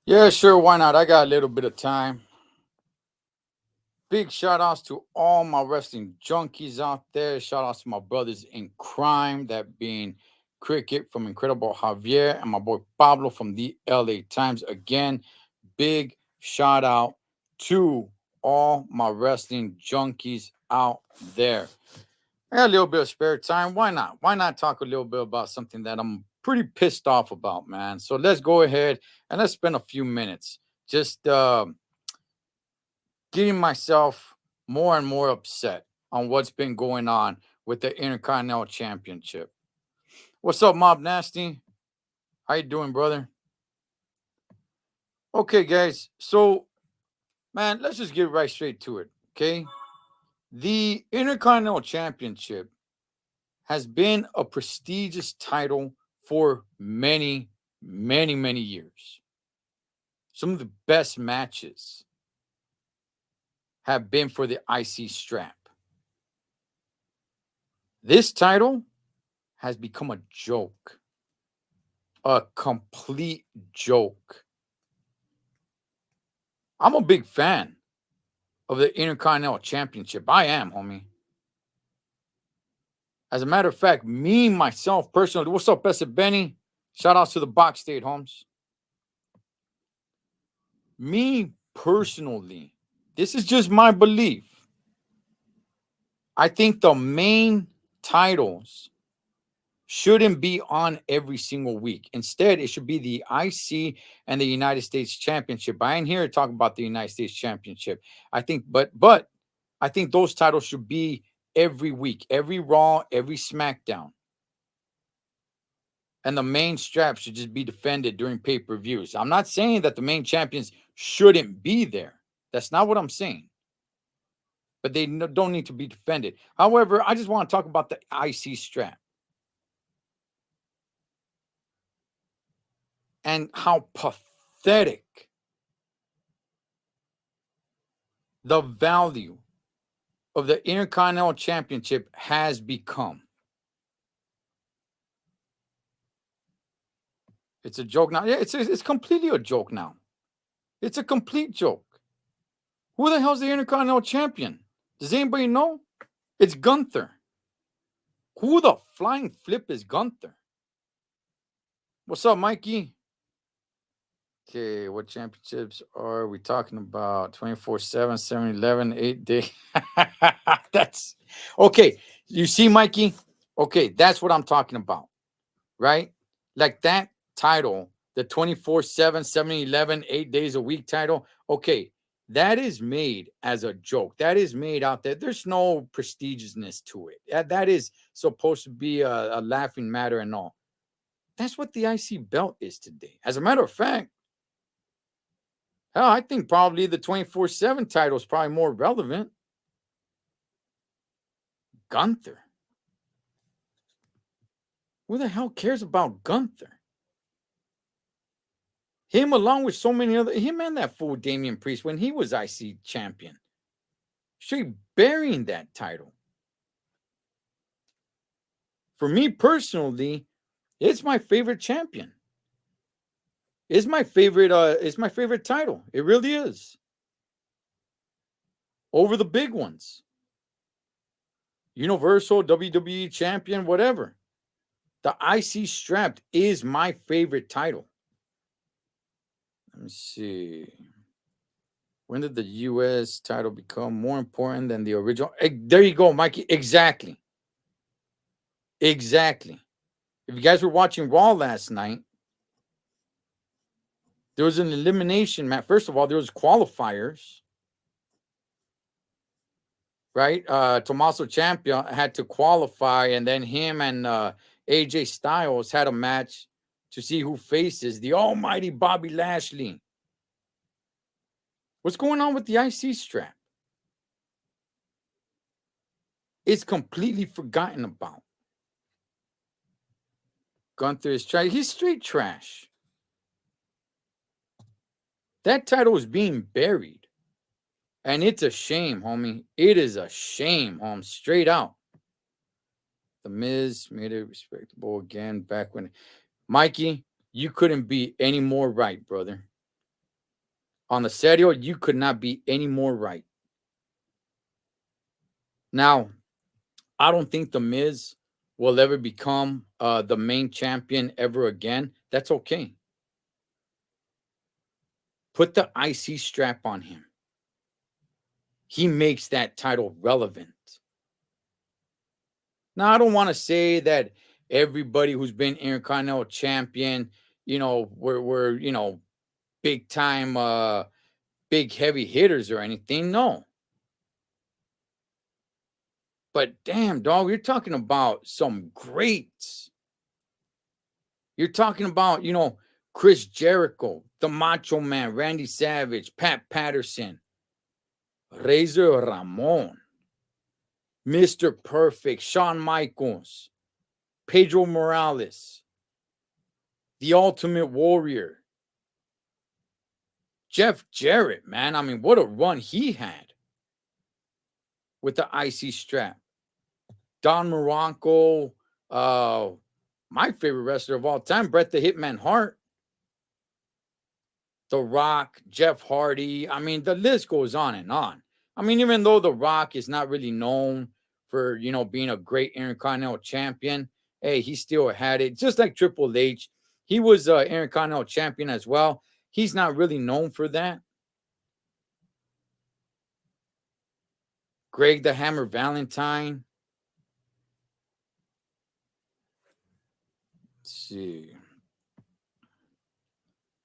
Yeah, sure. Why not? I got a little bit of time. Big shout outs to all my wrestling junkies out there. Shout outs to my brothers in crime, that being Cricket from Incredible Javier and my boy Pablo from the LA Times. Again, big shout out to all my wrestling junkies out there. I got a little bit of spare time. Why not? Why not talk a little bit about something that I'm pretty pissed off about, man? So let's go ahead and let's spend a few minutes just getting myself more and more upset on what's been going on with the Intercontinental Championship. What's up, Mob Nasty? How you doing, brother? Okay, guys. So, man, let's just get right straight to it. Okay, the Intercontinental Championship has been a prestigious title for many, many years. Some of the best matches have been for the IC strap. This title has become a joke, a complete joke. I'm a big fan of the Intercontinental Championship. I am, homie. As a matter of fact, me, myself, personally, what's up, Bessa Benny? Shout outs to the Box State Homes. Me, personally, this is just my belief. I think the main titles shouldn't be on every single week. Instead, it should be the IC and the United States Championship. I ain't here to talk about the United States Championship. I think, but I think those titles should be every week, every Raw, every SmackDown. And the main strap should just be defended during pay-per-views. I'm not saying that the main champions shouldn't be there. That's not what I'm saying. But they don't need to be defended. However, I just want to talk about the IC strap and how pathetic the value of the Intercontinental Championship has become. It's a joke now. Yeah, it's completely a joke now. It's a complete joke. Who the hell's the Intercontinental Champion? Does anybody know? It's Gunther. Who the flying flip is Gunther? What's up, Mikey? Okay, what championships are we talking about? 24/7, 7-Eleven, 8 day. That's okay. You see, Mikey? Okay, that's what I'm talking about, right? Like that title, the 24/7, 7-Eleven, 8 days a week title. Okay, that is made as a joke. That is made out there. There's no prestigiousness to it. That is supposed to be a laughing matter and all. That's what the IC belt is today. As a matter of fact, hell, I think probably the 24/7 title is probably more relevant. Gunther. Who the hell cares about Gunther? Him along with so many other, him and that fool Damian Priest when he was IC champion. Straight burying that title. For me personally, it's my favorite champion. It's my favorite title. It really is. Over the big ones. Universal, WWE champion, whatever. The IC strap is my favorite title. Let me see. When did the US title become more important than the original? There you go, Mikey. Exactly. Exactly. If you guys were watching Raw last night, there was an elimination match. First of all, there was qualifiers, right? Tommaso Ciampa had to qualify, and then him and AJ Styles had a match to see who faces the almighty Bobby Lashley. What's going on with the IC strap? It's completely forgotten about. Gunther is trash. He's straight trash. That title is being buried. And it's a shame, homie. It is a shame, home. Straight out. The Miz made it respectable again back when. Mikey, you couldn't be any more right, brother. On the serio, you could not be any more right. Now, I don't think The Miz will ever become the main champion ever again. That's okay. Put the IC strap on him. He makes that title relevant. Now, I don't want to say that everybody who's been Intercontinental champion, we're big time, big heavy hitters or anything. No. But damn, dog, you're talking about some greats. You're talking about, Chris Jericho, the Macho Man, Randy Savage, Pat Patterson, Razor Ramon, Mr. Perfect, Shawn Michaels, Pedro Morales, The Ultimate Warrior, Jeff Jarrett, man. I mean, what a run he had with the IC strap. Don Morocco, my favorite wrestler of all time, Bret the Hitman Hart, The Rock, Jeff Hardy. I mean, the list goes on and on. I mean, even though The Rock is not really known for, being a great Intercontinental champion, hey, he still had it. Just like Triple H, he was an Intercontinental champion as well. He's not really known for that. Greg the Hammer Valentine. Let's see.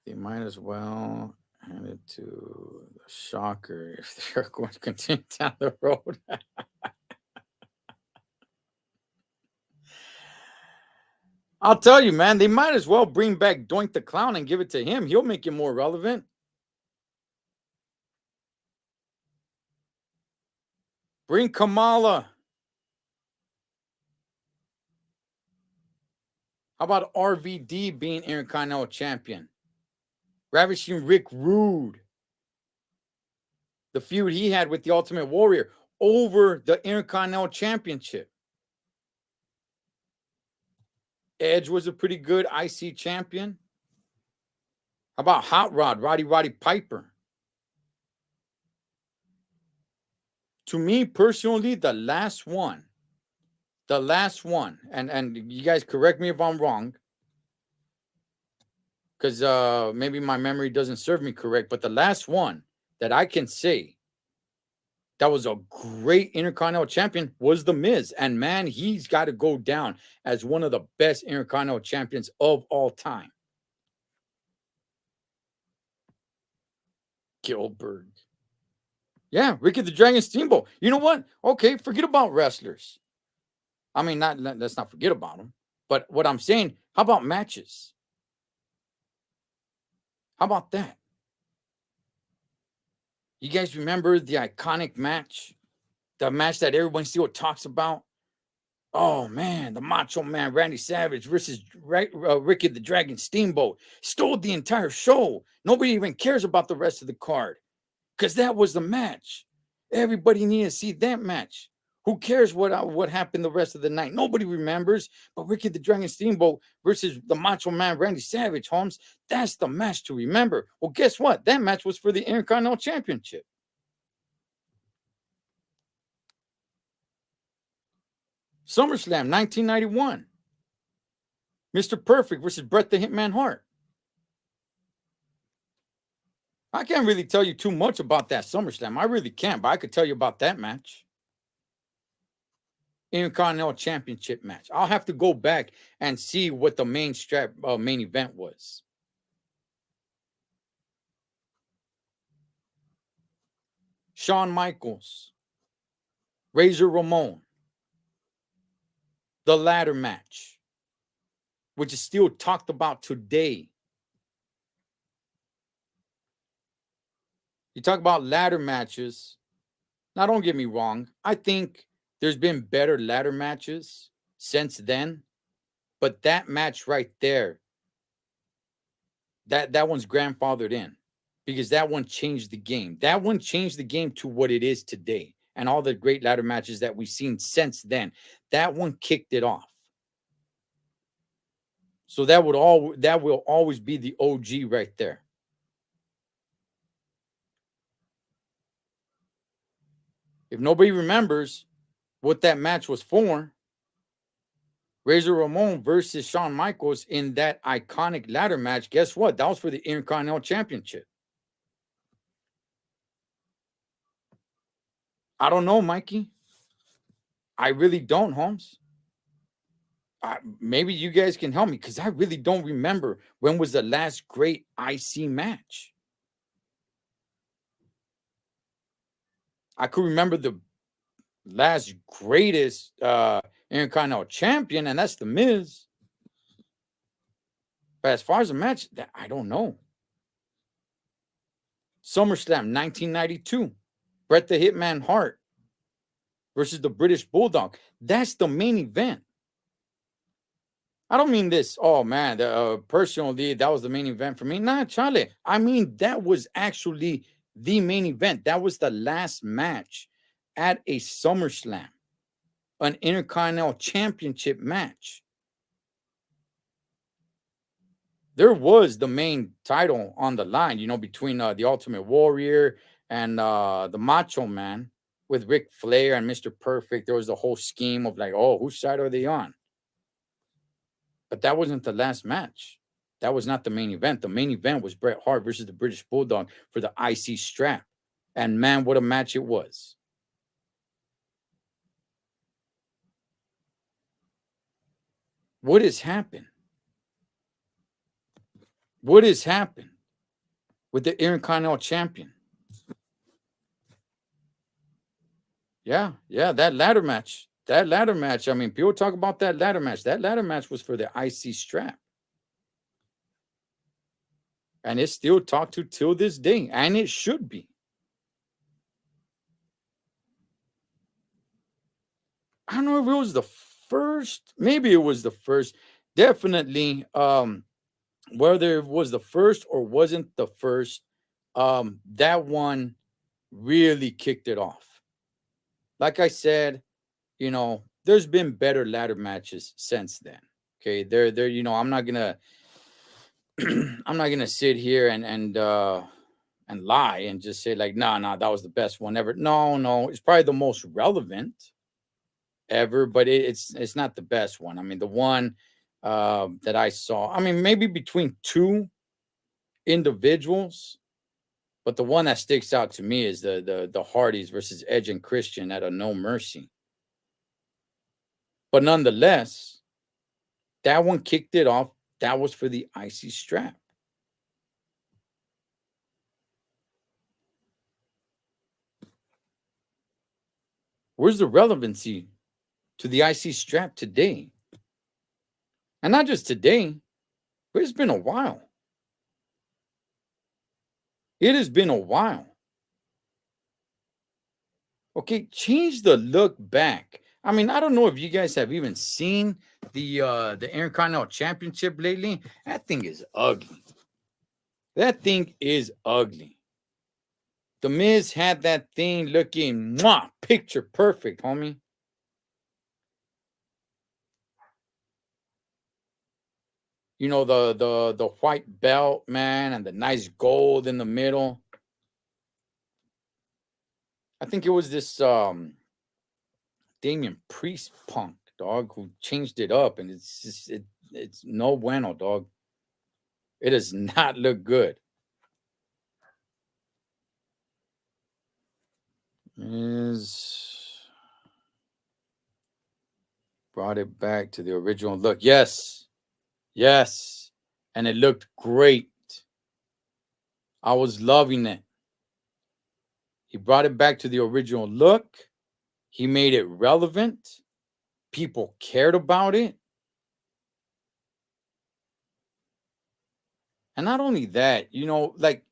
They might as well hand it to the Shocker if they're going to continue down the road. I'll tell you, man, they might as well bring back Doink the Clown and give it to him. He'll make it more relevant. Bring Kamala. How about RVD being Intercontinental champion? Ravishing Rick Rude. The feud he had with the Ultimate Warrior over the Intercontinental Championship. Edge was a pretty good IC champion. How about Hot Rod, Roddy Piper? To me personally, the last one, and you guys correct me if I'm wrong, because maybe my memory doesn't serve me correct, but the last one that I can say that was a great Intercontinental champion was The Miz. And man, he's got to go down as one of the best Intercontinental champions of all time. Gilbert. Yeah, Ricky the Dragon Steamboat. You know what? Okay, forget about wrestlers. I mean, let's not forget about them. But what I'm saying, how about matches? How about that? You guys remember the iconic match? The match that everyone still talks about? Oh, man, the Macho Man Randy Savage versus Ricky the Dragon Steamboat stole the entire show. Nobody even cares about the rest of the card because that was the match. Everybody needed to see that match. Who cares what happened the rest of the night? Nobody remembers. But Ricky the Dragon Steamboat versus the Macho Man Randy Savage, Holmes, that's the match to remember. Well, guess what? That match was for the Intercontinental Championship. SummerSlam 1991. Mr. Perfect versus Bret the Hitman Hart. I can't really tell you too much about that SummerSlam. I really can't, but I could tell you about that match. Intercontinental Championship match. I'll have to go back and see what the main event was. Shawn Michaels, Razor Ramon, the ladder match, which is still talked about today. You talk about ladder matches. Now, don't get me wrong. I think there's been better ladder matches since then. But that match right there, that one's grandfathered in because that one changed the game. That one changed the game to what it is today. And all the great ladder matches that we've seen since then, that one kicked it off. So that will always be the OG right there. If nobody remembers what that match was for, Razor Ramon versus Shawn Michaels in that iconic ladder match, guess what? That was for the Intercontinental Championship. I don't know, Mikey. I really don't, Holmes. Maybe you guys can help me because I really don't remember when was the last great IC match. I could remember the last greatest Intercontinental Champion, and that's The Miz. But as far as a match, I don't know. SummerSlam 1992, Bret the Hitman Hart versus the British Bulldog. That's the main event. I don't mean this, oh man, personally, that was the main event for me. Nah, Charlie. I mean, that was actually the main event. That was the last match at a SummerSlam, an Intercontinental Championship match. There was the main title on the line, you know, between the Ultimate Warrior and the Macho Man with Ric Flair and Mr. Perfect. There was the whole scheme of like, oh, whose side are they on? But that wasn't the last match. That was not the main event. The main event was Bret Hart versus the British Bulldog for the IC strap. And man, what a match it was. What has happened? What has happened with the Intercontinental Champion? Yeah, that ladder match. That ladder match, I mean, people talk about that ladder match. That ladder match was for the IC strap. And it's still talked to till this day, and it should be. I don't know if it was the first. Maybe it was the first. Definitely, whether it was the first or wasn't the first, that one really kicked it off. Like I said, you know, there's been better ladder matches since then. Okay, there, you know, I'm not gonna sit here and lie and just say like, nah, that was the best one ever. No, it's probably the most relevant ever, but it's not the best one. I mean, the one that I saw, I mean, maybe between two individuals, but the one that sticks out to me is the Hardys versus Edge and Christian at a No Mercy. But nonetheless, that one kicked it off. That was for the IC strap. Where's the relevancy to the IC strap today? And not just today, but it's been a while. It has been a while. Okay, change the look back. I mean, I don't know if you guys have even seen the Intercontinental Championship lately. That thing is ugly. That thing is ugly. The Miz had that thing looking picture perfect, homie. You know, the white belt, man, and the nice gold in the middle. I think it was this Damian Priest punk, dog, who changed it up, and it's just it's no bueno, dog. It does not look good. Is brought it back to the original look. Yes. And it looked great. I was loving it. He brought it back to the original look. He made it relevant. People cared about it. And not only that, you know, like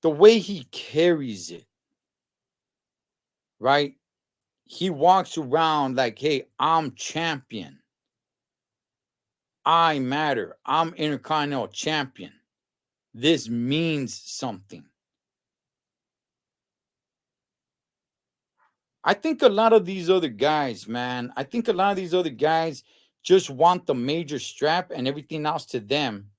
the way he carries it, right? He walks around like, hey, I'm champion. I matter. I'm Intercontinental Champion. This means something. I think a lot of these other guys, man, just want the major strap, and everything else to them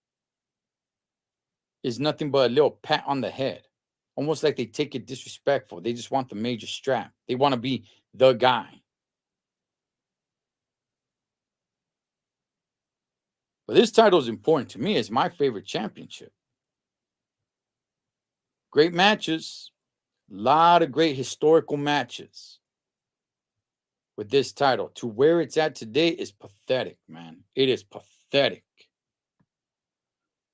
is nothing but a little pat on the head. Almost like they take it disrespectful. They just want the major strap. They want to be the guy. But this title is important to me. It's my favorite championship. Great matches. A lot of great historical matches with this title. To where it's at today is pathetic, man. It is pathetic.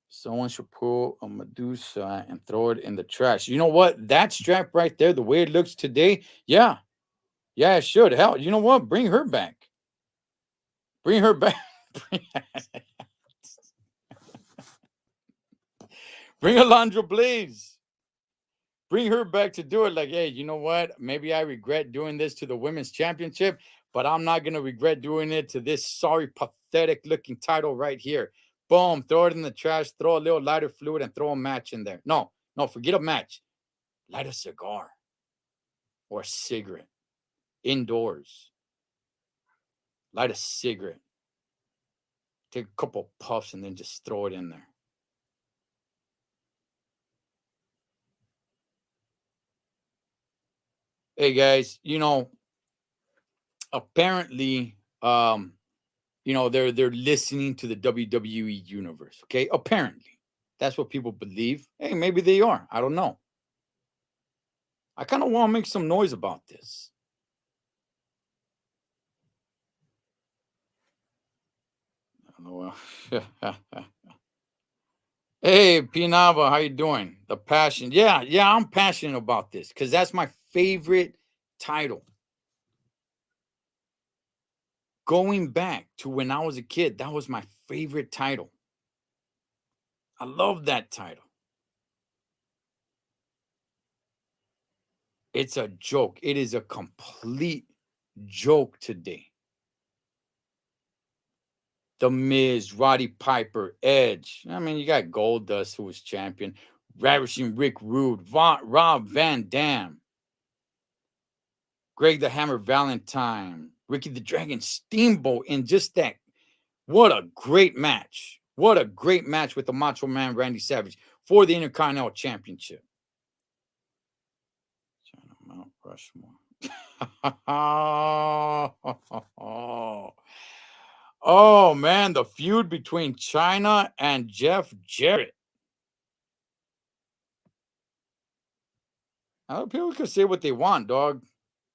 Someone should pull a Medusa and throw it in the trash. You know what? That strap right there, the way it looks today, yeah. Yeah, it should. Hell, you know what? Bring her back. Bring her back. Bring Alundra Blaze. Bring her back to do it. Like, hey, you know what? Maybe I regret doing this to the women's championship, but I'm not going to regret doing it to this sorry, pathetic looking title right here. Boom, throw it in the trash, throw a little lighter fluid, and throw a match in there. No, forget a match. Light a cigar or a cigarette indoors. Light a cigarette. Take a couple puffs and then just throw it in there. Hey guys, apparently, they're listening to the WWE universe. Okay, apparently, that's what people believe. Hey, maybe they are. I don't know. I kind of want to make some noise about this. Hey, Pinava, how you doing? The passion. Yeah, I'm passionate about this because that's my favorite title. Going back to when I was a kid, that was my favorite title. I love that title. It's a joke. It is a complete joke today. The Miz, Roddy Piper, Edge. I mean, you got Goldust, who was champion, Ravishing Rick Rude, Rob Van Dam, Greg the Hammer Valentine, Ricky the Dragon Steamboat, and just that. What a great match. What a great match with the Macho Man Randy Savage for the Intercontinental Championship. Mount Rushmore. Oh, man, the feud between China and Jeff Jarrett. Now, people can say what they want, dog.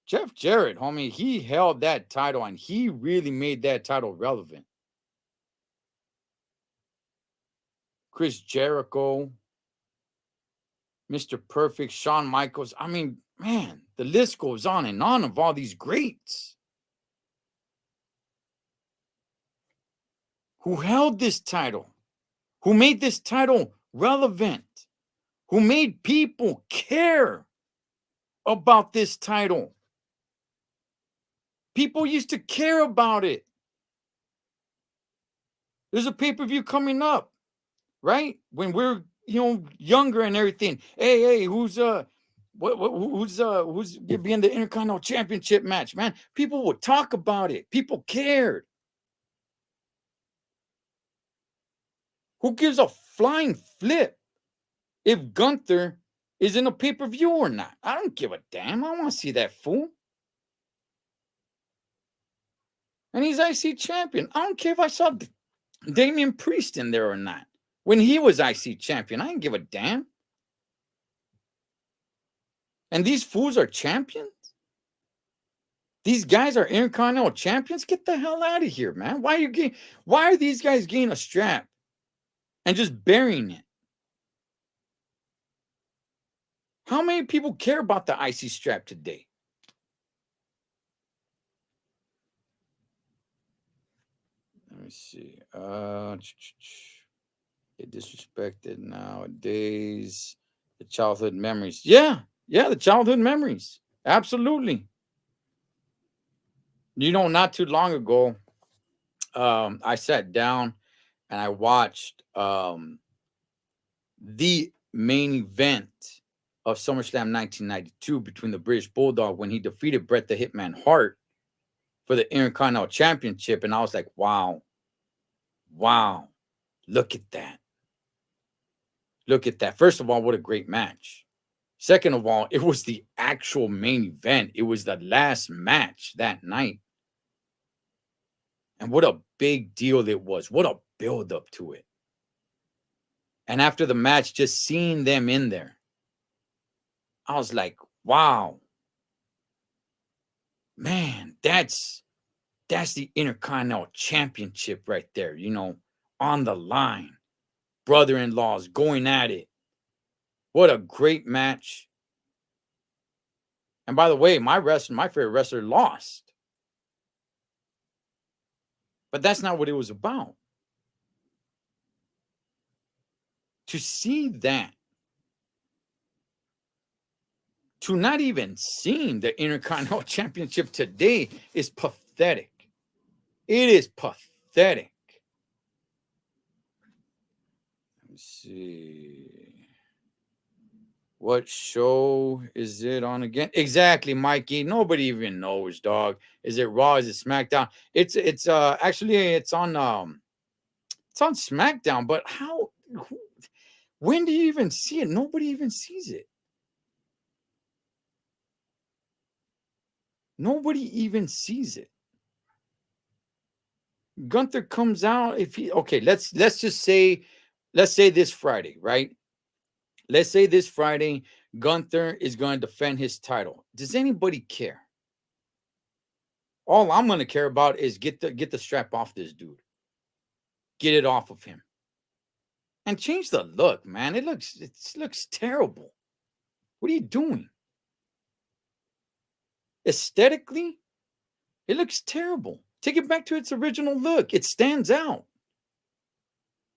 Jeff Jarrett, homie, he held that title and he really made that title relevant. Chris Jericho, Mr. Perfect, Shawn Michaels. I mean, man, the list goes on and on of all these greats who held this title, who made this title relevant, who made people care about this title. People used to care about it. There's a pay-per-view coming up, right? When we're younger and everything. Hey, who's being the Intercontinental Championship match, man? People would talk about it. People cared. Who gives a flying flip if Gunther is in a pay-per-view or not? I don't give a damn. I want to see that fool. And he's IC champion. I don't care if I saw Damian Priest in there or not. When he was IC champion, I didn't give a damn. And these fools are champions? These guys are Intercontinental champions? Get the hell out of here, man. Why are these guys getting a strap and just burying it? How many people care about the IC strap today? Let me see. They disrespected nowadays. The childhood memories. Yeah, the childhood memories. Absolutely. Not too long ago, I sat down and I watched the main event of SummerSlam 1992 between the British Bulldog when he defeated Bret the Hitman Hart for the Intercontinental Championship. And I was like, wow, look at that. Look at that. First of all, what a great match. Second of all, it was the actual main event. It was the last match that night. And what a big deal it was. What a build up to it. And after the match, just seeing them in there, I was like, wow. Man, that's the Intercontinental Championship right there, on the line. Brother-in-laws going at it. What a great match. And by the way, my favorite wrestler lost. But that's not what it was about. To see that, to not even seeing the Intercontinental Championship today is pathetic. It is pathetic. Let me see. What show is it on again? Exactly, Mikey. Nobody even knows, dog. Is it Raw? Is it SmackDown? It's actually it's on SmackDown, but when do you even see it? Nobody even sees it. Nobody even sees it. Gunther comes out. Let's just say, this Friday, right? Let's say this Friday, Gunther is going to defend his title. Does anybody care? All I'm going to care about is get the strap off this dude. Get it off of him. And change the look, man. It looks terrible. What are you doing? Aesthetically, it looks terrible. Take it back to its original look. It stands out.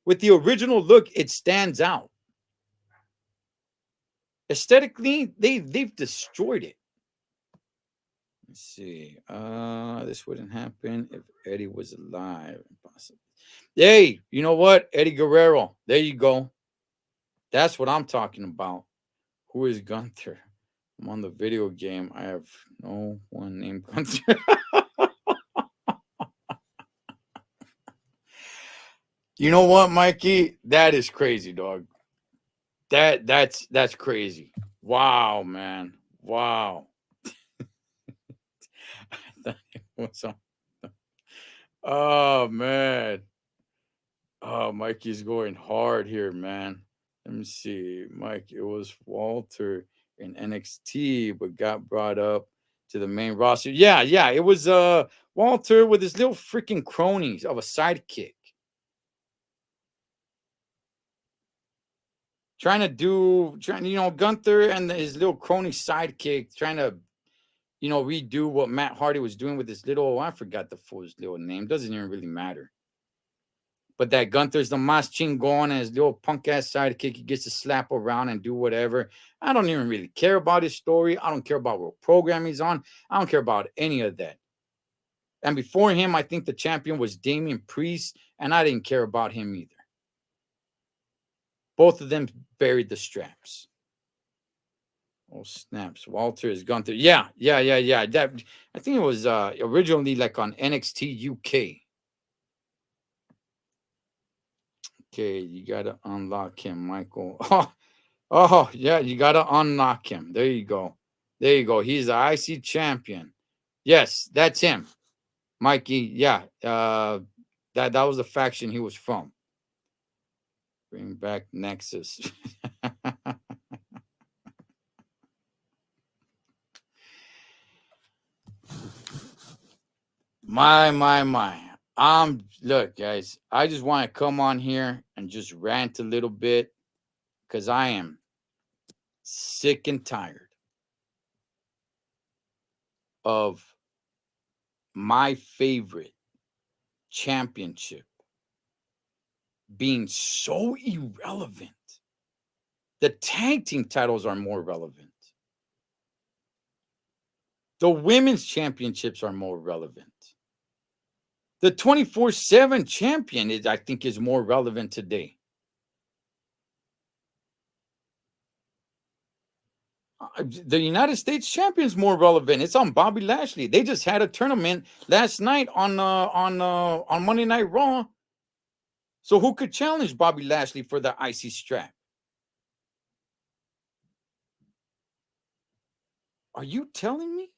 With the original look, it stands out. Aesthetically, they've destroyed it. Let's see. This wouldn't happen if Eddie was alive. Impossible. Hey, you know what? Eddie Guerrero. There you go. That's what I'm talking about. Who is Gunther? I'm on the video game. I have no one named Gunther. You know what, Mikey? That is crazy, dog. That's crazy. Wow, man. Wow. What's up? Oh, man. Oh, Mikey's going hard here, man. Let me see. Mike, it was Walter in NXT, but got brought up to the main roster. Yeah. It was Walter with his little freaking cronies of a sidekick. Gunther and his little crony sidekick trying to, redo what Matt Hardy was doing with his little, I forgot the fool's little name. Doesn't even really matter. But that Gunther's the mas chingon and his little punk ass sidekick, he gets to slap around and do whatever. I don't even really care about his story. I don't care about what program he's on. I don't care about any of that. And before him, I think the champion was Damian Priest, and I didn't care about him either. Both of them buried the straps. Oh, snaps. Walter is Gunther. Yeah. That, I think it was originally like on NXT UK. Okay, you got to unlock him, Michael. Oh, yeah, you got to unlock him. There you go. He's the IC champion. Yes, that's him. Mikey, yeah. That was the faction he was from. Bring back Nexus. My. Look, guys, I just want to come on here and just rant a little bit because I am sick and tired of my favorite championship being so irrelevant. The tag team titles are more relevant. The women's championships are more relevant. The 24/7 champion I think is more relevant today. The United States champion is more relevant. It's on Bobby Lashley. They just had a tournament last night on Monday Night Raw. So who could challenge Bobby Lashley for the IC strap? Are you telling me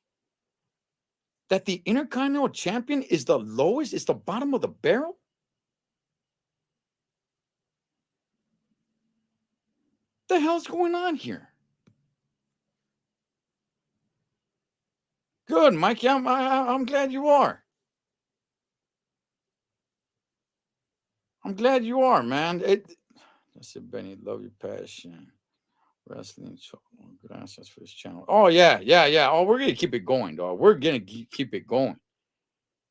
that the Intercontinental Champion is the lowest, is the bottom of the barrel? The hell's going on here? Good, Mikey. I'm glad you are. I'm glad you are, man. I said, Benny, love your passion. Wrestling. Gracias for this channel. Oh, yeah. Oh, we're going to keep it going, dog. We're going to keep it going.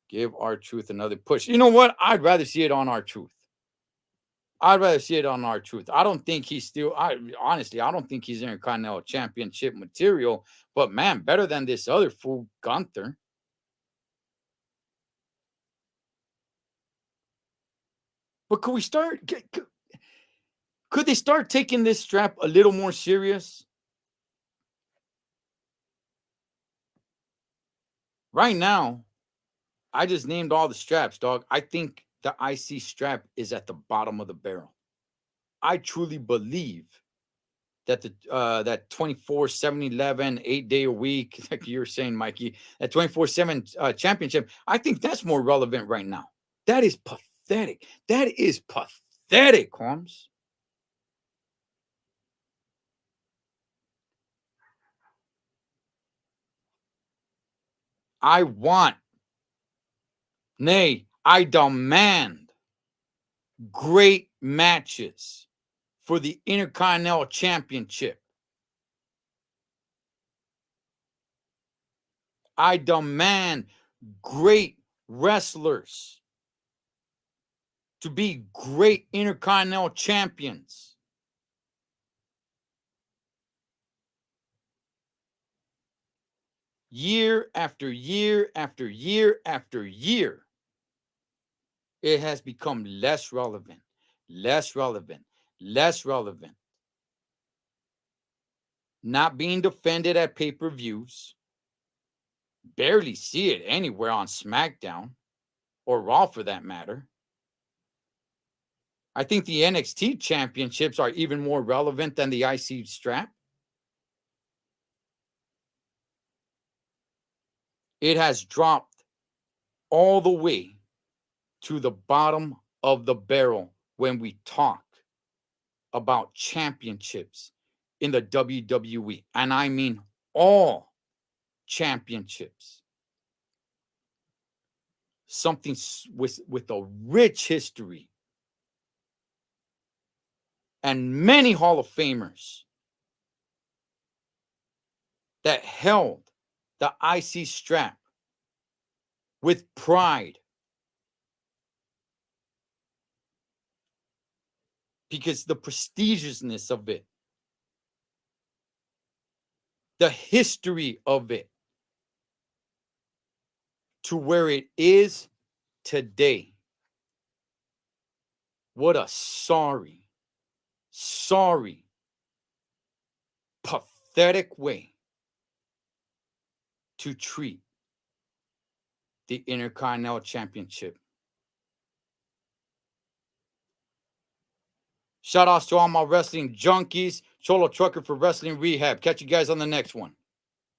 Give R-Truth another push. You know what? I'd rather see it on R-Truth. I'd rather see it on R-Truth. I don't think he's still, honestly, I don't think he's Intercontinental Championship material, but man, better than this other fool, Gunther. But could we start, could they start taking this strap a little more serious? Right now, I just named all the straps, dog. I think the IC strap is at the bottom of the barrel. I truly believe that the that 24, 7-11, 8-day a week, like you're saying, Mikey, that 24/7 championship, I think that's more relevant right now. That is pathetic. That is pathetic, Holmes. I want, nay, I demand great matches for the Intercontinental Championship. I demand great wrestlers to be great Intercontinental champions. Year after year after year after year, it has become less relevant, less relevant, less relevant. Not being defended at pay-per-views. Barely see it anywhere on SmackDown or Raw for that matter. I think the NXT championships are even more relevant than the IC strap. It has dropped all the way to the bottom of the barrel when we talk about championships in the WWE. And I mean all championships. Something with a rich history and many Hall of Famers that held the IC strap with pride. Because the prestigiousness of it, the history of it, to where it is today. What a sorry, pathetic way to treat the Intercontinental Championship. Shout outs to all my wrestling junkies. Cholo Trucker for Wrestling Rehab. Catch you guys on the next one.